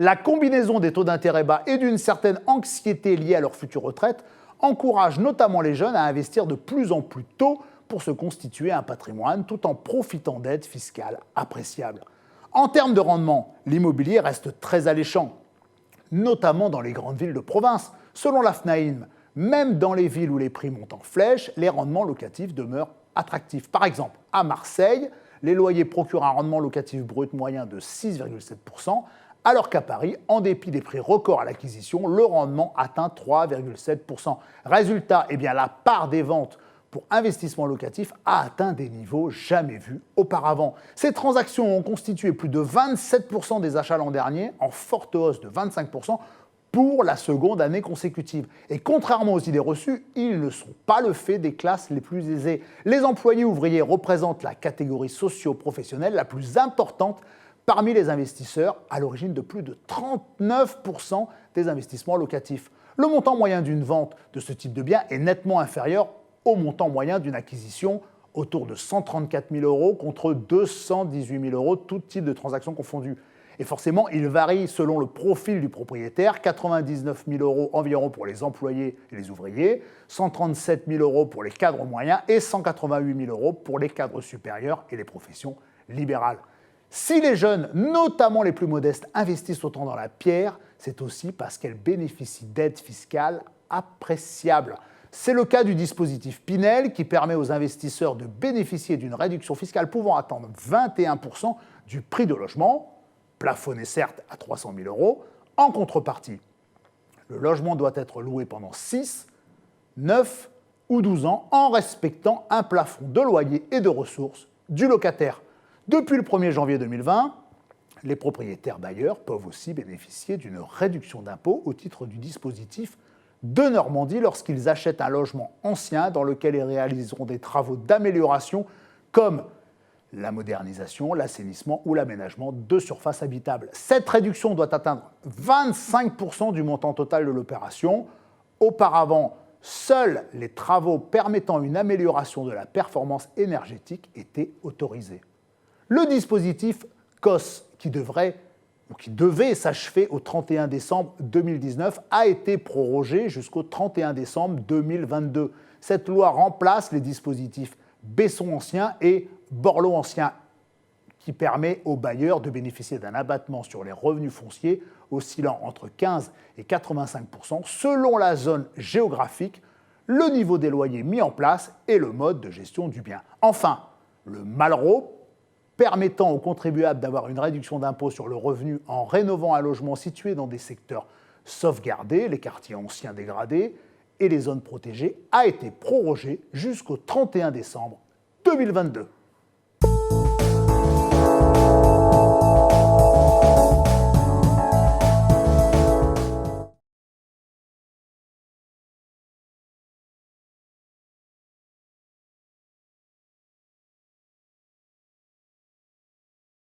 La combinaison des taux d'intérêt bas et d'une certaine anxiété liée à leur future retraite encourage notamment les jeunes à investir de plus en plus tôt pour se constituer un patrimoine tout en profitant d'aides fiscales appréciables. En termes de rendement, l'immobilier reste très alléchant, notamment dans les grandes villes de province. Selon la FNAIM, même dans les villes où les prix montent en flèche, les rendements locatifs demeurent attractifs. Par exemple, à Marseille, les loyers procurent un rendement locatif brut moyen de 6,7%, alors qu'à Paris, en dépit des prix records à l'acquisition, le rendement atteint 3,7%. Résultat, la part des ventes pour investissement locatif a atteint des niveaux jamais vus auparavant. Ces transactions ont constitué plus de 27% des achats l'an dernier, en forte hausse de 25% pour la seconde année consécutive. Et contrairement aux idées reçues, ils ne sont pas le fait des classes les plus aisées. Les employés ouvriers représentent la catégorie socio-professionnelle la plus importante parmi les investisseurs, à l'origine de plus de 39% des investissements locatifs. Le montant moyen d'une vente de ce type de bien est nettement inférieur au montant moyen d'une acquisition, autour de 134 000 € contre 218 000 €, tout type de transaction confondu. Et forcément, il varie selon le profil du propriétaire, 99 000 € environ pour les employés et les ouvriers, 137 000 € pour les cadres moyens et 188 000 € pour les cadres supérieurs et les professions libérales. Si les jeunes, notamment les plus modestes, investissent autant dans la pierre, c'est aussi parce qu'elle bénéficie d'aides fiscales appréciables. C'est le cas du dispositif Pinel qui permet aux investisseurs de bénéficier d'une réduction fiscale pouvant atteindre 21% du prix de logement, plafonné certes à 300 000 €. En contrepartie, le logement doit être loué pendant 6, 9 ou 12 ans en respectant un plafond de loyer et de ressources du locataire. Depuis le 1er janvier 2020, les propriétaires bailleurs peuvent aussi bénéficier d'une réduction d'impôt au titre du dispositif de Normandie lorsqu'ils achètent un logement ancien dans lequel ils réaliseront des travaux d'amélioration comme la modernisation, l'assainissement ou l'aménagement de surfaces habitables. Cette réduction doit atteindre 25% du montant total de l'opération. Auparavant, seuls les travaux permettant une amélioration de la performance énergétique étaient autorisés. Le dispositif COS, qui devait s'achever au 31 décembre 2019, a été prorogé jusqu'au 31 décembre 2022. Cette loi remplace les dispositifs Besson ancien et Borloo ancien, qui permet aux bailleurs de bénéficier d'un abattement sur les revenus fonciers oscillant entre 15 et 85% selon la zone géographique, le niveau des loyers mis en place et le mode de gestion du bien. Enfin, le Malraux, permettant aux contribuables d'avoir une réduction d'impôt sur le revenu en rénovant un logement situé dans des secteurs sauvegardés, les quartiers anciens dégradés et les zones protégées, a été prorogé jusqu'au 31 décembre 2022.